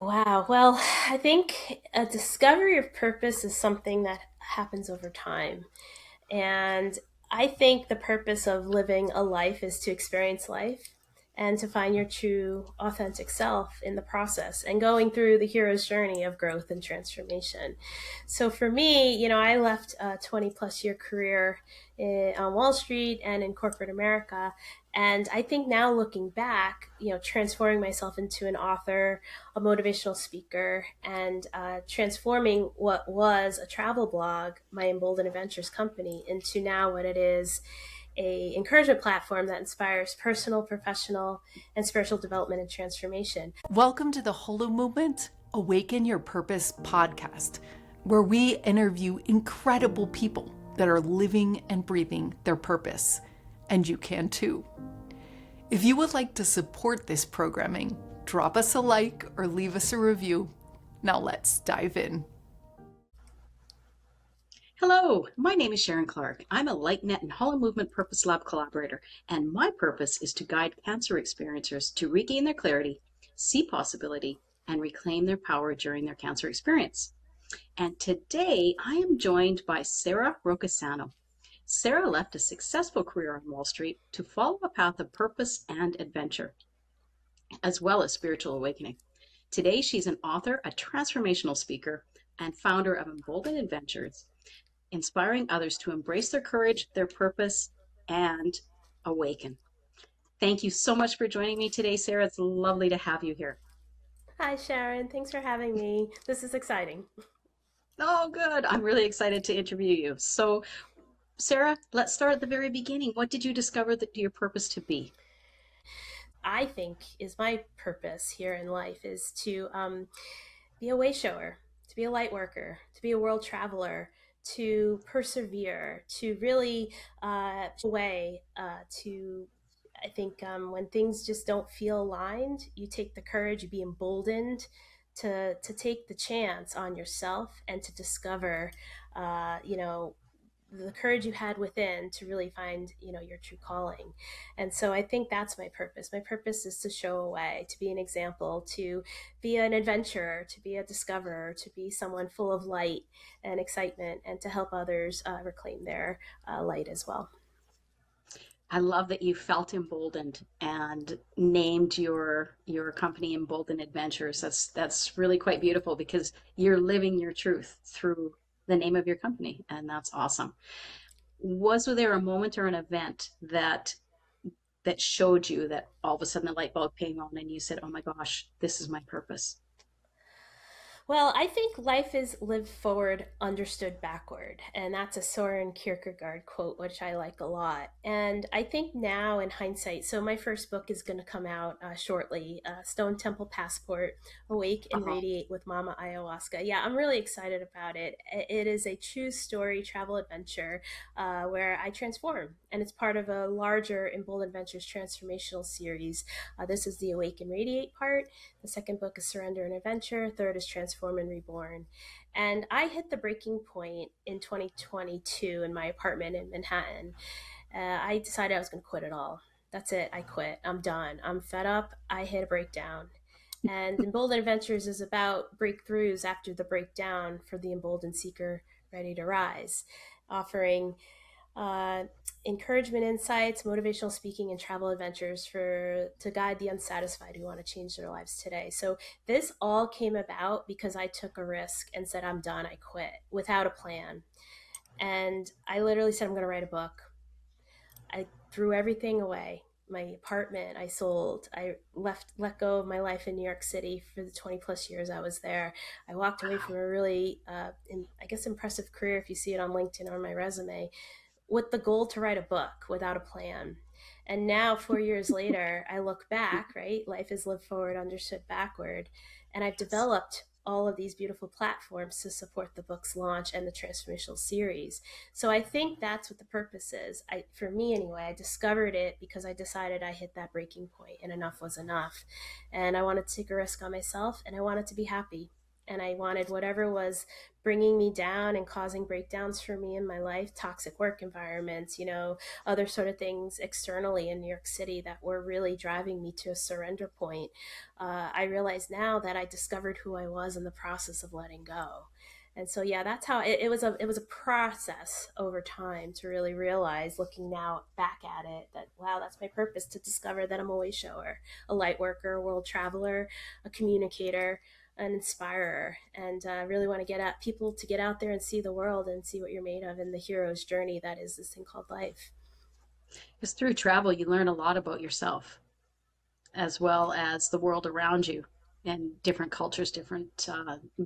Wow. Well, I think a discovery of purpose is something that happens over time. And I think the purpose of living a life is to experience life and to find your true, authentic self in the process and going through the hero's journey of growth and transformation. So for me, I left a 20 plus year career on Wall Street and in corporate America. And I think now looking back, transforming myself into an author, a motivational speaker, and transforming what was a travel blog, my Embolden Adventures company, into now what it is, a encouragement platform that inspires personal, professional, and spiritual development and transformation. Welcome to the Holomovement Awaken Your Purpose podcast, where we interview incredible people that are living and breathing their purpose, and you can too. If you would like to support this programming, drop us a like or leave us a review. Now let's dive in. Hello, my name is Sharon Clark. I'm a LightNet and Holomovement Purpose Lab collaborator, and my purpose is to guide cancer experiencers to regain their clarity, see possibility, and reclaim their power during their cancer experience. And today I am joined by Sara Roccisano. Sara left a successful career on Wall Street to follow a path of purpose and adventure, as well as spiritual awakening. Today she's an author, a transformational speaker, and founder of Embolden Adventures, inspiring others to embrace their courage, their purpose, and awaken. Thank you so much for joining me today, Sara. It's lovely to have you here. Hi, Sharon. Thanks for having me. This is exciting. Oh, good. I'm really excited to interview you. So, Sara, let's start at the very beginning. What did you discover that your purpose to be? I think is my purpose here in life is to be a way shower, to be a light worker, to be a world traveler, to persevere, to really way to. I think when things just don't feel aligned, you take the courage, you be emboldened to take the chance on yourself and to discover, uh, you know, the courage you had within to really find your true calling. And so I think that's my purpose is to show a way, to be an example, to be an adventurer, to be a discoverer, to be someone full of light and excitement, and to help others reclaim their light as well. I love that you felt emboldened and named your company Embolden Adventures. That's really quite beautiful because you're living your truth through the name of your company, and that's awesome. Was there a moment or an event that showed you that all of a sudden the light bulb came on and you said, "Oh my gosh, this is my purpose"? Well, I think life is lived forward, understood backward. And that's a Soren Kierkegaard quote, which I like a lot. And I think now in hindsight, so my first book is going to come out shortly, Stone Temple Passport, Awake and Oh, Radiate with Mama Ayahuasca. Yeah, I'm really excited about it. It is a true story travel adventure where I transform. And it's part of a larger Embolden Adventures transformational series. This is the Awake and Radiate part. The second book is Surrender and Adventure. Third is Transform and Reborn. And I hit the breaking point in 2022 in my apartment in Manhattan. I decided I was going to quit it all. That's it. I quit. I'm done. I'm fed up. I hit a breakdown. And Embolden Adventures is about breakthroughs after the breakdown for the emboldened seeker ready to rise, offering uh, encouragement insights, motivational speaking, and travel adventures for to guide the unsatisfied who want to change their lives today. So this all came about because I took a risk and said, I'm done, I quit without a plan. And I literally said, I'm going to write a book. I threw everything away. My apartment I sold. I let go of my life in New York City for the 20 plus years I was there. I walked away from wow. a really I guess impressive career if you see it on LinkedIn or my resume, with the goal to write a book without a plan. And now, 4 years later, I look back, right? Life is lived forward, understood backward. And I've Yes. developed all of these beautiful platforms to support the book's launch and the transformational series. So I think that's what the purpose is. For me anyway, I discovered it because I decided I hit that breaking point and enough was enough. And I wanted to take a risk on myself and I wanted to be happy. and I wanted whatever was bringing me down and causing breakdowns for me in my life, toxic work environments, other sort of things externally in New York City that were really driving me to a surrender point. I realize now that I discovered who I was in the process of letting go. And so yeah, that's how it was a process over time to really realize, looking now back at it, that wow, that's my purpose, to discover that I'm a way shower, a light worker, a world traveler, a communicator, an inspirer, and really want to get at people to get out there and see the world and see what you're made of in the hero's journey that is this thing called life. Because through travel, you learn a lot about yourself as well as the world around you and different cultures, different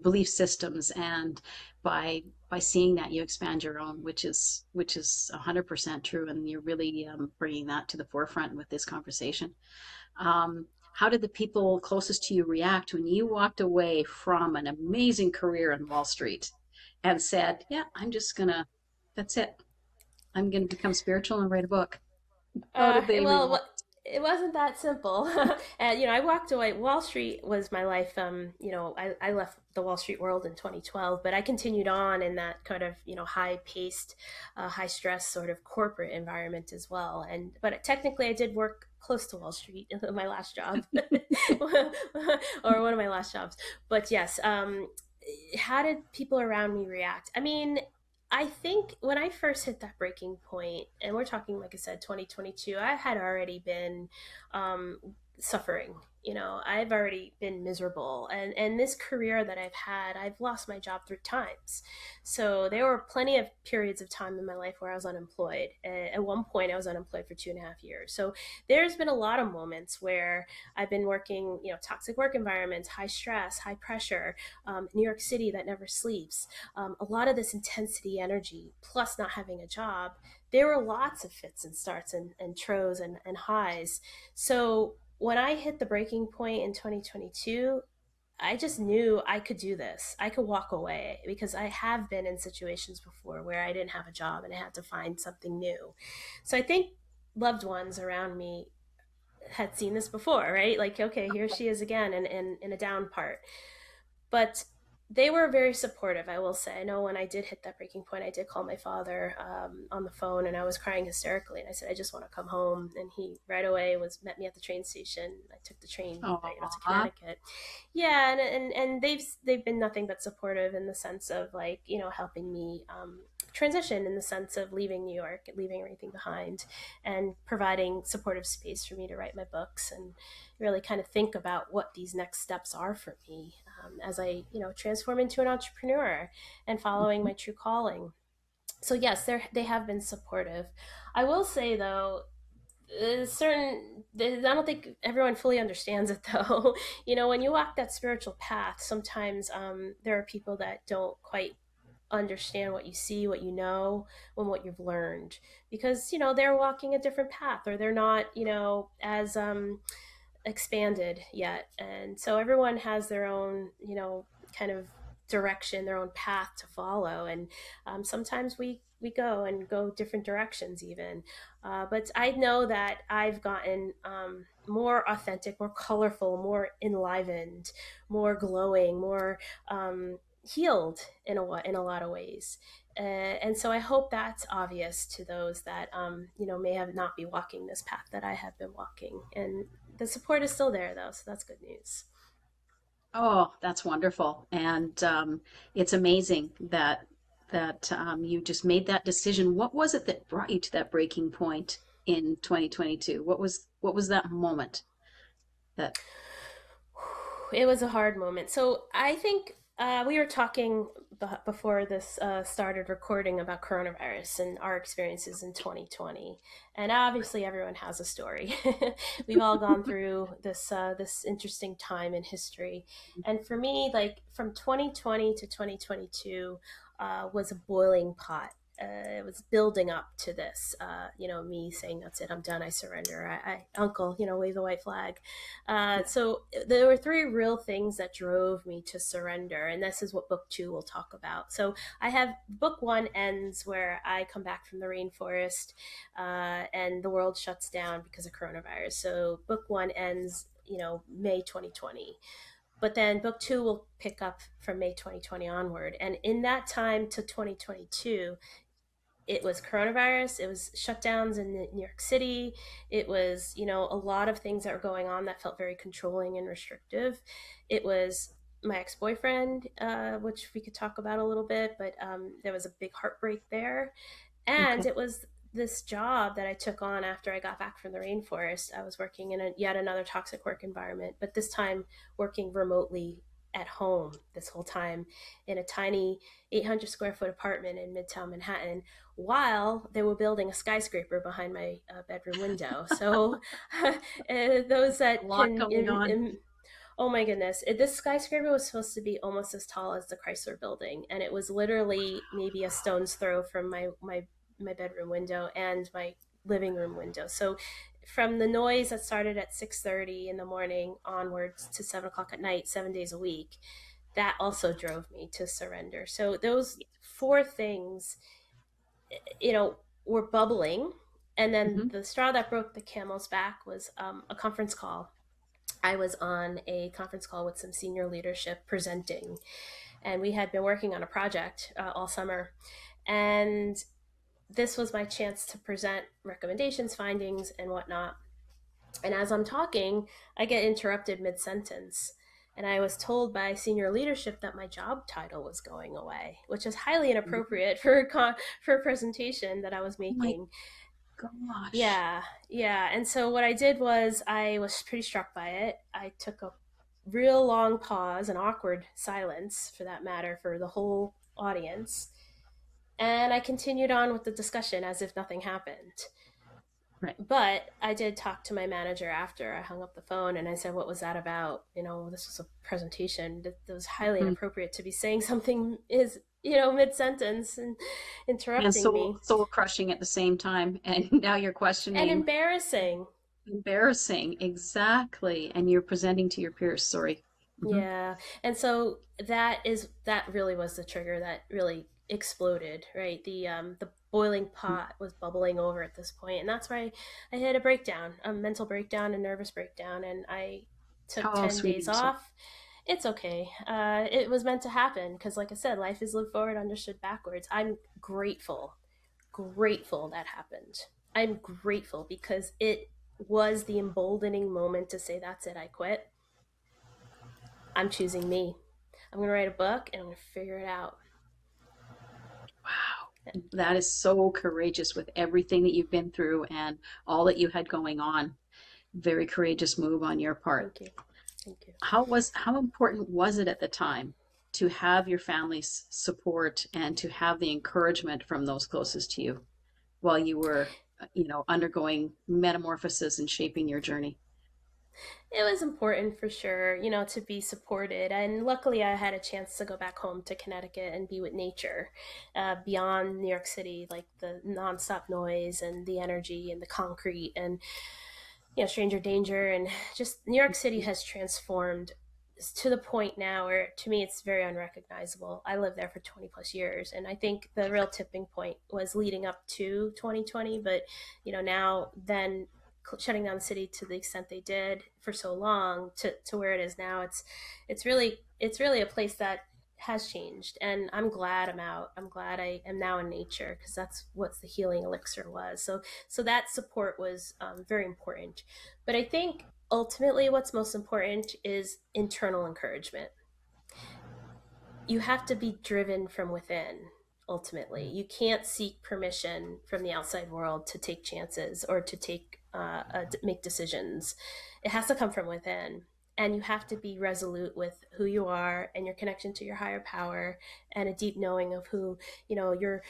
belief systems, and by seeing that, you expand your own, which is 100% true, and you're really bringing that to the forefront with this conversation. How did the people closest to you react when you walked away from an amazing career in Wall Street and said, "Yeah, I'm just gonna, that's it. I'm gonna become spiritual and write a book"? How did they Well, react? it wasn't that simple. And I walked away. Wall Street was my life. I left the Wall Street world in 2012, but I continued on in that kind of high paced, high stress sort of corporate environment as well. And but technically, I did work close to Wall Street in my last job, or one of my last jobs. But yes, how did people around me react? I mean, I think when I first hit that breaking point, and we're talking, like I said, 2022, I had already been um, suffering. I've already been miserable. And this career that I've had, I've lost my job 3 times. So there were plenty of periods of time in my life where I was unemployed. At one point, I was unemployed for 2.5 years. So there's been a lot of moments where I've been working, toxic work environments, high stress, high pressure, New York City that never sleeps, a lot of this intensity energy, plus not having a job. There were lots of fits and starts and trows and highs. So when I hit the breaking point in 2022, I just knew I could do this. I could walk away because I have been in situations before where I didn't have a job and I had to find something new. So I think loved ones around me had seen this before, right? Like, okay, here she is again in a down part. But they were very supportive, I will say. I know when I did hit that breaking point, I did call my father on the phone, and I was crying hysterically, and I said, I just want to come home. And he right away met me at the train station. I took the train to Aw. Connecticut. Yeah, and they've been nothing but supportive in the sense of, like, helping me transition, in the sense of leaving New York, leaving everything behind, and providing supportive space for me to write my books and really kind of think about what these next steps are for me, as I, transform into an entrepreneur and following my true calling. So yes, they have been supportive. I will say though, I don't think everyone fully understands it though. When you walk that spiritual path, sometimes there are people that don't quite understand what you see, what you know, and what you've learned, because they're walking a different path, or they're not as expanded yet. And so everyone has their own, kind of direction, their own path to follow. And sometimes we go different directions even. But I know that I've gotten more authentic, more colorful, more enlivened, more glowing, more healed in a lot of ways. And so I hope that's obvious to those that may have not be walking this path that I have been walking. And the support is still there though, so that's good news. Oh, that's wonderful. And it's amazing that you just made that decision. What was it that brought you to that breaking point in 2022? What was that moment that It was a hard moment. So I think we were talking before this started recording about coronavirus and our experiences in 2020, and obviously everyone has a story. We've all gone through this interesting time in history, and for me, like from 2020 to 2022, was a boiling pot. It was building up to this, me saying, that's it, I'm done, I surrender. Uncle, wave the white flag. So there were 3 real things that drove me to surrender, and this is what book 2 will talk about. So I have book 1 ends where I come back from the rainforest, and the world shuts down because of coronavirus. So book 1 ends, May 2020. But then book two will pick up from May 2020 onward. And in that time to 2022, it was coronavirus, it was shutdowns in New York City, it was, a lot of things that were going on that felt very controlling and restrictive. It was my ex-boyfriend, which we could talk about a little bit, but there was a big heartbreak there. And Okay. it was this job that I took on after I got back from the rainforest. I was working in yet another toxic work environment, but this time working remotely at home this whole time in a tiny 800 square foot apartment in Midtown Manhattan while they were building a skyscraper behind my bedroom window. So those A that lot can going on. oh my goodness. This skyscraper was supposed to be almost as tall as the Chrysler building. And it was literally maybe a stone's throw from my bedroom window and my living room window. So from the noise that started at 6:30 in the morning onwards to 7 o'clock at night, 7 days a week, that also drove me to surrender. So those four things, you know, were bubbling. And then Hmm. the straw that broke the camel's back was a conference call. I was on a conference call with some senior leadership presenting, and we had been working on a project all summer. And this was my chance to present recommendations, findings, and whatnot. And as I'm talking, I get interrupted mid sentence. And I was told by senior leadership that my job title was going away, which is highly inappropriate for for a presentation that I was Oh my making. gosh. Yeah, yeah. And so what I did was I was pretty struck by it. I took a real long pause, an awkward silence for that matter, for the whole audience. And I continued on with the discussion as if nothing happened. Right. But I did talk to my manager after I hung up the phone and I said, "What was that about? This was a presentation that was highly Mhm. inappropriate to be saying something is, mid sentence and And interrupting soul me. soul crushing at the same time. And now you're And questioning. embarrassing." Embarrassing. Exactly. And you're presenting to your peers. Sorry. Hmm. Yeah. And so that really was the trigger that really exploded, right? The boiling pot was bubbling over at this point, and that's why I had a breakdown, a mental breakdown, a nervous breakdown, and I took Oh, 10 sweetie, days I'm sorry. off. It's okay. It was meant to happen because, like I said, life is lived forward, understood backwards. I'm grateful that happened. I'm grateful because it was the emboldening moment to say, "That's it, I quit. I'm choosing me. I'm going to write a book and I'm going to figure it out." Wow. That is so courageous with everything that you've been through and all that you had going on. Very courageous move on your part. Thank you. Thank you. How important was it at the time to have your family's support and to have the encouragement from those closest to you while you were, undergoing metamorphosis and shaping your journey? It was important for sure, to be supported. And luckily, I had a chance to go back home to Connecticut and be with nature beyond New York City, like the nonstop noise and the energy and the concrete and, stranger danger. And just New York City has transformed to the point now where to me it's very unrecognizable. I lived there for 20 plus years, and I think the real tipping point was leading up to 2020. But now then shutting down the city to the extent they did for so long to where it is now, it's really a place that has changed, and I'm glad I'm out. I'm glad I am now in nature because that's what the healing elixir was. So that support was very important. But I think ultimately what's most important is internal encouragement. You have to be driven from within. Ultimately, you can't seek permission from the outside world to take chances or to make decisions. It has to come from within, and you have to be resolute with who you are and your connection to your higher power, and a deep knowing of who your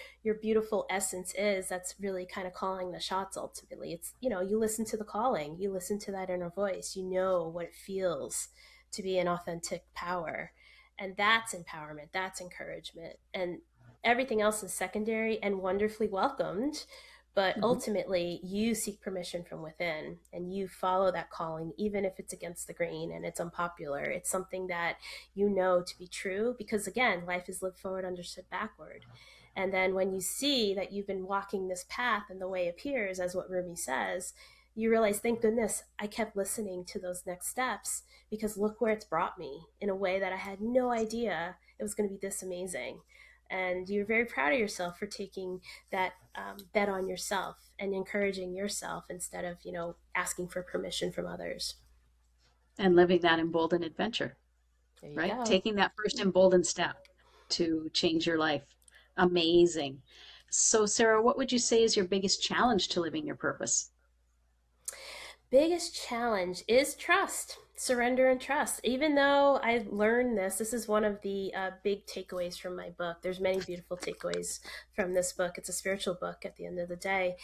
beautiful essence is. That's really kind of calling the shots. Ultimately, it's you listen to the calling, you listen to that inner voice, you know what it feels to be an authentic power. And that's empowerment, that's encouragement. And everything else is secondary and wonderfully welcomed. But Mhm. ultimately, you seek permission from within and you follow that calling, even if it's against the grain and it's unpopular. It's something that you know to be true because, again, life is lived forward, understood backward. And then when you see that you've been walking this path and the way appears, as what Rumi says, you realize, thank goodness I kept listening to those next steps, because look where it's brought me in a way that I had no idea it was going to be this amazing. And you're very proud of yourself for taking that bet on yourself and encouraging yourself instead of, asking for permission from others. And living that emboldened adventure, There you right? go. Taking that first emboldened step to change your life. Amazing. So, Sarah, what would you say is your biggest challenge to living your purpose? Biggest challenge is trust, surrender and trust. Even though I learned this is one of the big takeaways from my book. There's many beautiful takeaways from this book. It's a spiritual book at the end of the day.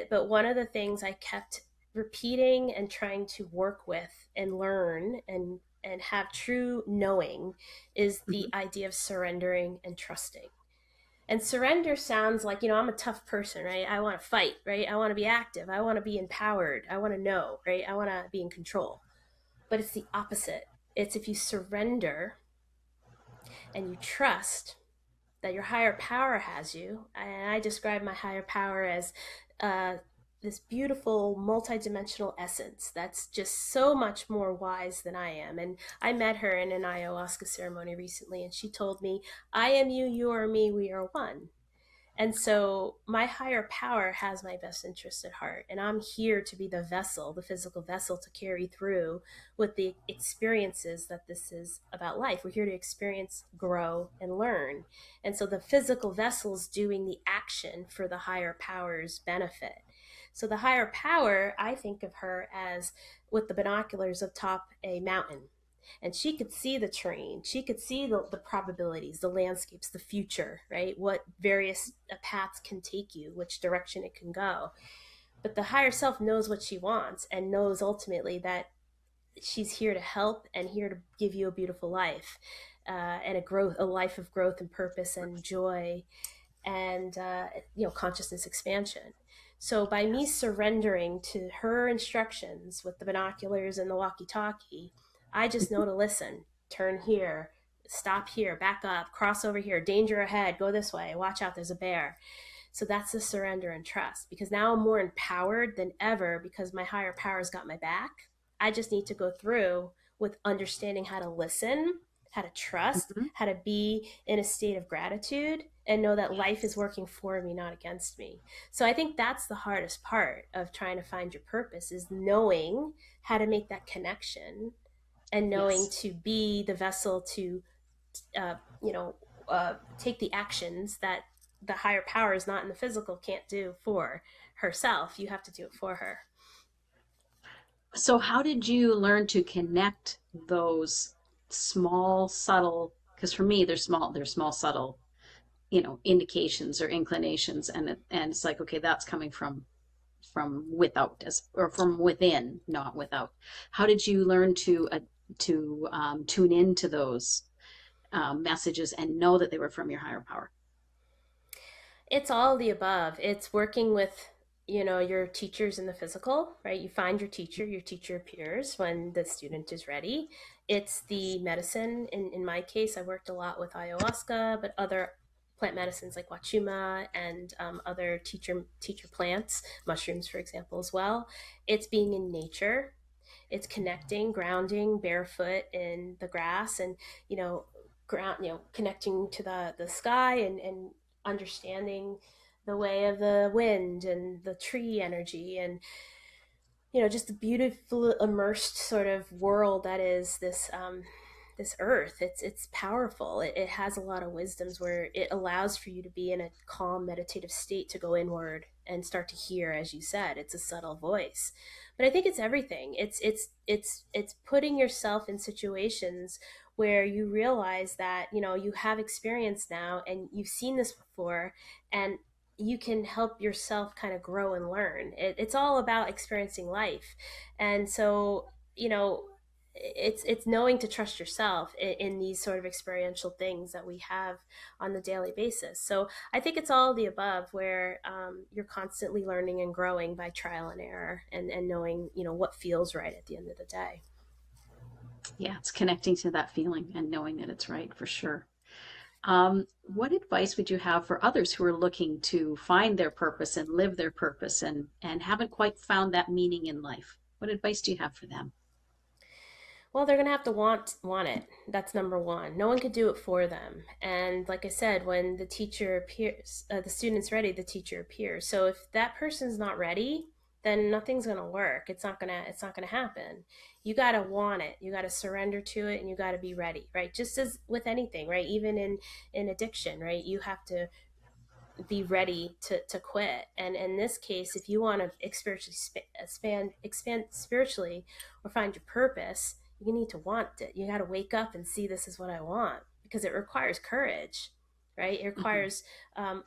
But one of the things I kept repeating and trying to work with and learn and have true knowing is the Mhm. idea of surrendering and trusting. And surrender sounds like, I'm a tough person, right? I want to fight, right? I want to be active. I want to be empowered. I want to know, right? I want to be in control. But it's the opposite. It's if you surrender and you trust that your higher power has you. And I describe my higher power as uh, this beautiful multidimensional essence that's just so much more wise than I am. And I met her in an ayahuasca ceremony recently, and she told me, I am you, you are me, we are one. And so my higher power has my best interests at heart. And I'm here to be the vessel, the physical vessel to carry through with the experiences that this is about life. We're here to experience, grow, and learn. And so the physical vessel is doing the action for the higher power's benefit. So the higher power, I think of her as with the binoculars atop a mountain, and she could see the terrain, she could see the probabilities, the landscapes, the future, right? What various paths can take you, which direction it can go. But the higher self knows what she wants and knows ultimately that she's here to help and here to give you a beautiful life, and a life of growth and purpose and joy, and consciousness expansion. So by me Yes. surrendering to her instructions with the binoculars and the walkie-talkie, I just know to listen, turn here, stop here, back up, cross over here, danger ahead, go this way, watch out, there's a bear. So that's the surrender and trust, because now I'm more empowered than ever because my higher power's got my back. I just need to go through with understanding how to listen, how to trust, Mhm. how to be in a state of gratitude and know that life is Yes. working for me, not against me. So I think that's the hardest part of trying to find your purpose, is knowing how to make that connection and knowing Yes. to be the vessel to, uh, you know, take the actions that the higher power is not in the physical can't do for herself. You have to do it for her. So, how did you learn to connect those small, subtle? Because for me, they're small, subtle, indications or inclinations, and it's like, okay, that's coming from without, or from within, not without. How did you learn to tune into those messages and know that they were from your higher power? It's all the above. It's working with, your teachers in the physical, right? You find your teacher appears when the student is ready. It's Yes. the medicine. In my case, I worked a lot with ayahuasca, but other plant medicines like wachuma and other teacher plants, mushrooms, for example, as well. It's being in nature. It's connecting, grounding barefoot in the grass, and you know connecting to the sky, and understanding the way of the wind and the tree energy, and just the beautiful immersed sort of world that is this earth. It's powerful. It has a lot of wisdoms where it allows for you to be in a calm meditative state, to go inward and start to hear, as you said, it's a subtle voice. But I think it's everything. It's putting yourself in situations where you realize that you have experience now and you've seen this before, and you can help yourself kind of grow and learn. It's all about experiencing life. And so, it's knowing to trust yourself in these sort of experiential things that we have on the daily basis. So I think it's all the above, where you're constantly learning and growing by trial and error, and knowing what feels right at the end of the day. Yeah, it's connecting to that feeling and knowing that it's right for sure. What advice would you have for others who are looking to find their purpose and live their purpose and haven't quite found that meaning in life? What advice do you have for them? Well, they're gonna have to want it. That's number one. No one could do it for them. And like I said, when the teacher appears, the student's ready, the teacher appears. So if that person's not ready, then nothing's gonna work. It's not gonna happen. You gotta want it. You gotta surrender to it, and you gotta be ready, right? Just as with anything, right? Even in addiction, right? You have to be ready to quit. And in this case, if you want to expand spiritually or find your purpose, you need to want it. You got to wake up and see this is what I want, because it requires courage, right? It Hmm. requires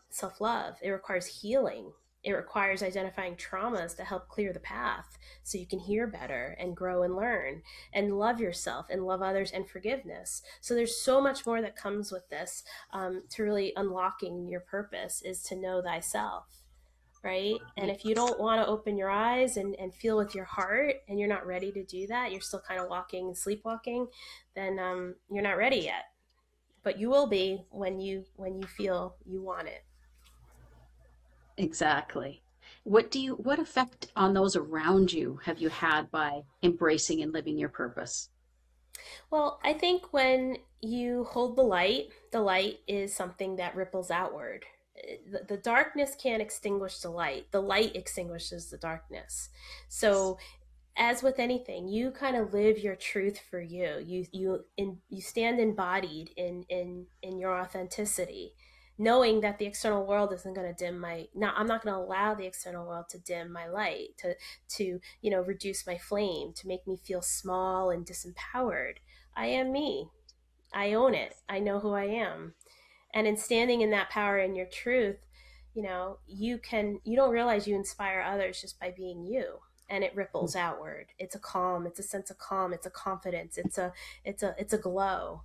self-love. It requires healing. It requires identifying traumas to help clear the path so you can hear better and grow and learn and love yourself and love others and forgiveness. So there's so much more that comes with this, to really unlocking your purpose is to know thyself, right? And if you Yes, don't want to open your eyes and feel with your heart, and you're not ready to do that, you're still kind of walking and sleepwalking, then you're not ready yet. But you will be when you feel you want it. exactly. What effect on those around you have you had by embracing and living your purpose? Well, I think when you hold the light is something that ripples outward. The darkness can't extinguish the light extinguishes the darkness. Yes. So as with anything, you kind of live your truth for you. You stand embodied in your authenticity, knowing that the external world isn't going to dim my. Now, I'm not going to allow the external world to dim my light, to reduce my flame, to make me feel small and disempowered. I am me. I own it. I know who I am. And in standing in that power and your truth, you don't realize you inspire others just by being you, and it ripples outward. It's a calm, it's a sense of calm, it's a confidence, it's a glow,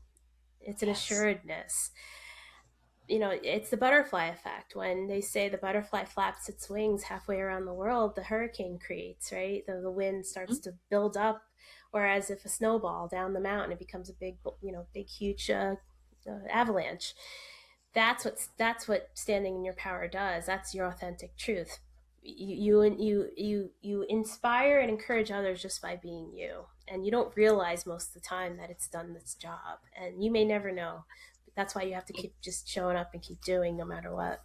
it's an Yes. assuredness. It's the butterfly effect. When they say the butterfly flaps its wings halfway around the world, the hurricane creates, right? The wind starts Mhm. to build up, whereas if a snowball down the mountain, it becomes a big huge avalanche. That's what standing in your power does. That's your authentic truth. You inspire and encourage others just by being you, and you don't realize most of the time that it's done its job, and you may never know. That's why you have to keep just showing up and keep doing no matter what.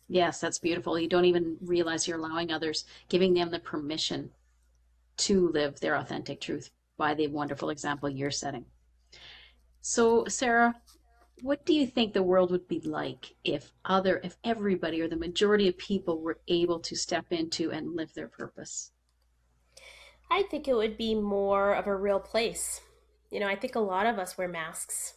Yes, that's beautiful. You don't even realize you're allowing others, giving them the permission to live their authentic truth by the wonderful example you're setting. So, Sarah, what do you think the world would be like if everybody or the majority of people were able to step into and live their purpose? I think it would be more of a real place. I think a lot of us wear masks.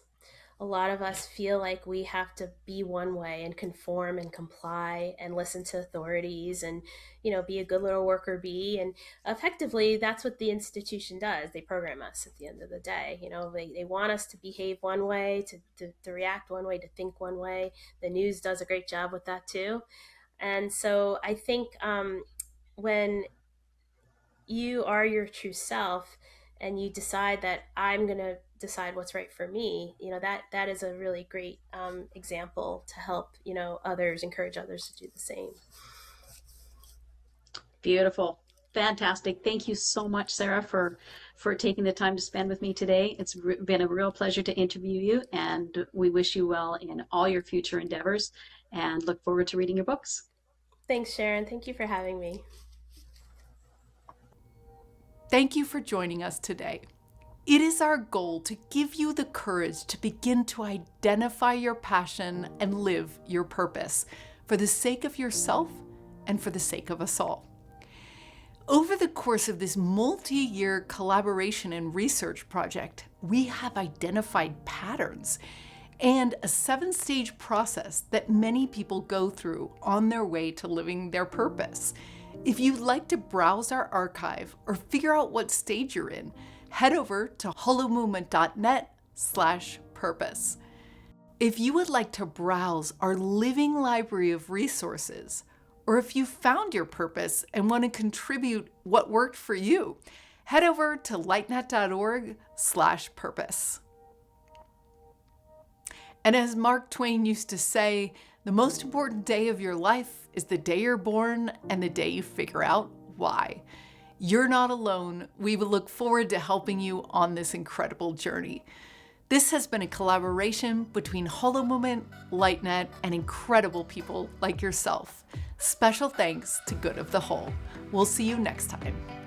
A lot of us feel like we have to be one way and conform and comply and listen to authorities and be a good little worker bee. And effectively, that's what the institution does. They program us at the end of the day. They want us to behave one way, to react one way, to think one way. The news does a great job with that too. And so I think, when you are your true self and you decide that I'm going to decide what's right for me, that is a really great example to help others, encourage others to do the same. Beautiful. Fantastic. Thank you so much, Sarah, for taking the time to spend with me today. It's been a real pleasure to interview you, and we wish you well in all your future endeavors and look forward to reading your books. Thanks, Sharon. Thank you for having me. Thank you for joining us today. It is our goal to give you the courage to begin to identify your passion and live your purpose for the sake of yourself and for the sake of us all. Over the course of this multi-year collaboration and research project, we have identified patterns and a 7-stage process that many people go through on their way to living their purpose. If you'd like to browse our archive or figure out what stage you're in, head over to holomovement.net/purpose. If you would like to browse our living library of resources, or if you found your purpose and want to contribute what worked for you, head over to lightnet.org/purpose. And as Mark Twain used to say, the most important day of your life is the day you're born and the day you figure out why. You're not alone. We will look forward to helping you on this incredible journey. This has been a collaboration between Holomovement, LightNet, and incredible people like yourself. Special thanks to Good of the Whole. We'll see you next time.